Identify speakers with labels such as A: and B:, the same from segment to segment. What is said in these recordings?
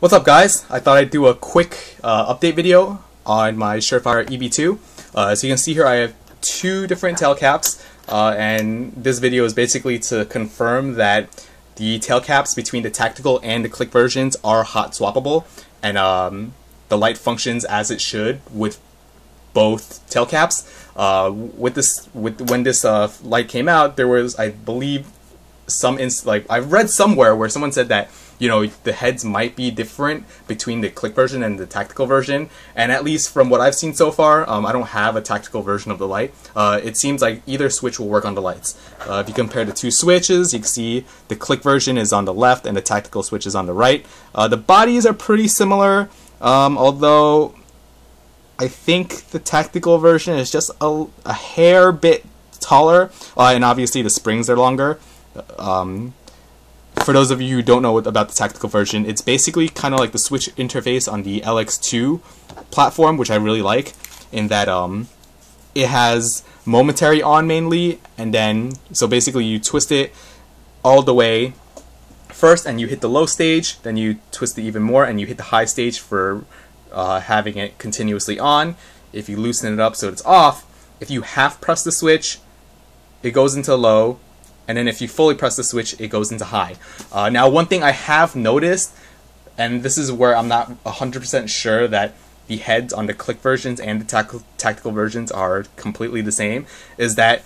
A: What's up, guys? I thought I'd do a quick update video on my Surefire EB2. As you can see here, I have two different tail caps, and this video is basically to confirm that the tail caps between the tactical and the click versions are hot swappable, and the light functions as it should with both tail caps. When this light came out, there was, I believe, I've read somewhere where someone said that, you know, the heads might be different between the click version and the tactical version, and at least from what I've seen so far, I don't have a tactical version of the light. It seems like either switch will work on the lights. If you compare the two switches, you can see the click version is on the left and the tactical switch is on the right. The bodies are pretty similar, although I think the tactical version is just a hair bit taller, and obviously the springs are longer. For those of you who don't know about the tactical version, it's basically kind of like the switch interface on the LX2 platform, which I really like, in that it has momentary on mainly, and then, so basically you twist it all the way first and you hit the low stage, then you twist it even more and you hit the high stage for having it continuously on. If you loosen it up so it's off, if you half press the switch, it goes into low, and then if you fully press the switch, it goes into high. Now, one thing I have noticed, and this is where I'm not 100% sure that the heads on the click versions and the tactical versions are completely the same, is that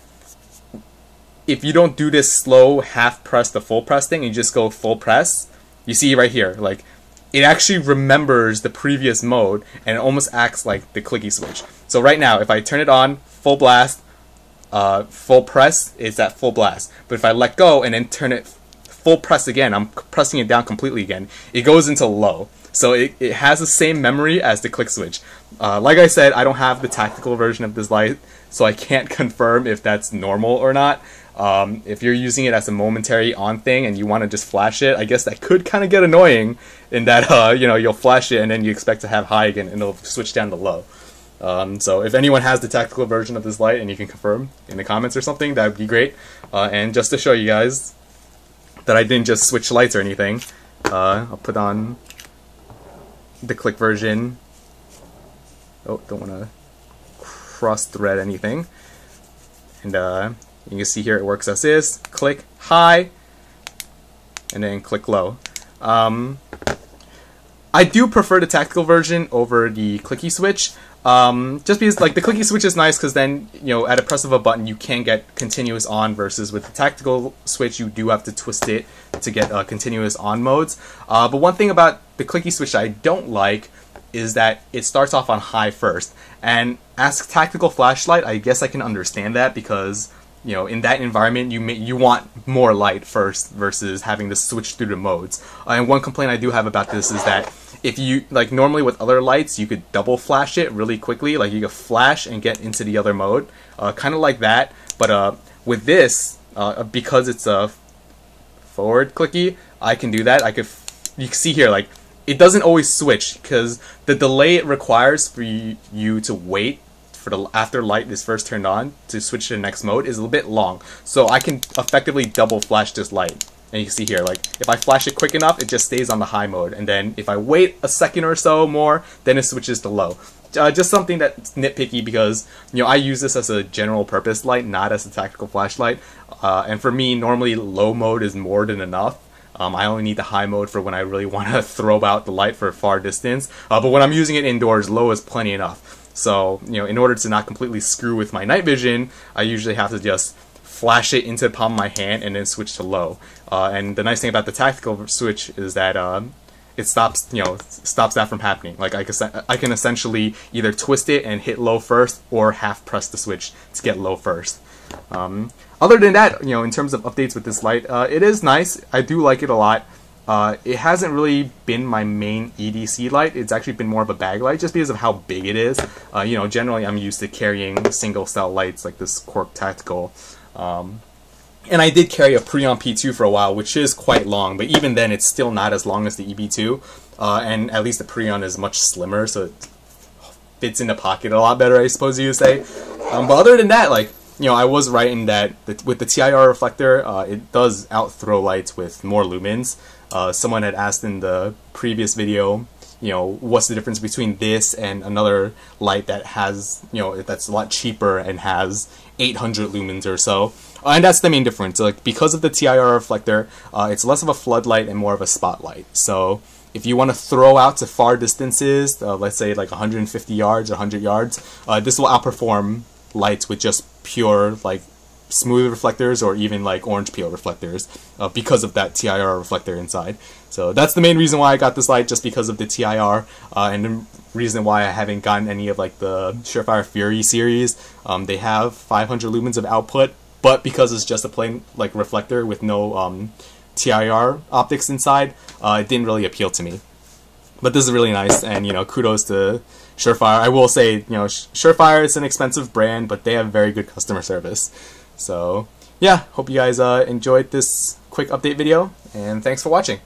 A: if you don't do this slow half press to full press thing, and you just go full press, you see right here, like, it actually remembers the previous mode, and it almost acts like the clicky switch. So right now, if I turn it on, full blast, full press, it's at full blast. But if I let go and then turn it full press again, I'm pressing it down completely again, it goes into low. So it has the same memory as the click switch. Like I said, I don't have the tactical version of this light, so I can't confirm if that's normal or not. If you're using it as a momentary on thing and you want to just flash it, I guess that could kind of get annoying in that, you know, you'll flash it and then you expect to have high again and it'll switch down to low. So if anyone has the tactical version of this light and you can confirm in the comments or something, that would be great. And just to show you guys that I didn't just switch lights or anything, I'll put on the click version. Oh, don't want to cross thread anything. And you can see here it works as is. Click high and then click low. I do prefer the tactical version over the clicky switch. Just because, like, the clicky switch is nice because then, you know, at a press of a button you can get continuous on, versus with the tactical switch you do have to twist it to get continuous on modes. But one thing about the clicky switch I don't like is that it starts off on high first, and as a tactical flashlight I guess I can understand that, because, you know, in that environment you want more light first versus having to switch through the modes. And one complaint I do have about this is that if you, like, normally with other lights you could double flash it really quickly, like you could flash and get into the other mode, kind of like that. But with this, because it's a forward clicky, I can do that. You can see here, like, it doesn't always switch because the delay it requires for you to wait for after light is first turned on to switch to the next mode is a little bit long. So I can effectively double flash this light. And you can see here, like, if I flash it quick enough, it just stays on the high mode. And then if I wait a second or so more, then it switches to low. Just something that's nitpicky because, you know, I use this as a general purpose light, not as a tactical flashlight. And for me, normally low mode is more than enough. I only need the high mode for when I really want to throw out the light for a far distance. But when I'm using it indoors, low is plenty enough. So, you know, in order to not completely screw with my night vision, I usually have to just flash it into the palm of my hand and then switch to low. And the nice thing about the tactical switch is that it stops that from happening. Like, I can essentially either twist it and hit low first, or half press the switch to get low first. Other than that, you know, in terms of updates with this light, it is nice. I do like it a lot. It hasn't really been my main EDC light. It's actually been more of a bag light just because of how big it is. You know, generally I'm used to carrying single cell lights like this Quark Tactical. And I did carry a Preon P2 for a while, which is quite long, but even then it's still not as long as the EB2. And at least the Preon is much slimmer, so it fits in the pocket a lot better, I suppose you would say. But other than that, like, you know, I was right in that with the TIR reflector, it does out-throw lights with more lumens. someone had asked in the previous video, you know, what's the difference between this and another light that has, you know, that's a lot cheaper and has 800 lumens or so. And that's the main difference. Like, because of the TIR reflector, it's less of a floodlight and more of a spotlight. So if you want to throw out to far distances, let's say like 150 yards or 100 yards, this will outperform lights with just pure like smooth reflectors or even like orange peel reflectors because of that TIR reflector inside. So that's the main reason why I got this light, just because of the TIR, and the reason why I haven't gotten any of like the Surefire Fury series. They have 500 lumens of output, but because it's just a plain like reflector with no TIR optics inside, it didn't really appeal to me. But this is really nice, and you know, kudos to Surefire. I will say, you know, Surefire is an expensive brand, but they have very good customer service. So yeah, hope you guys enjoyed this quick update video, and thanks for watching.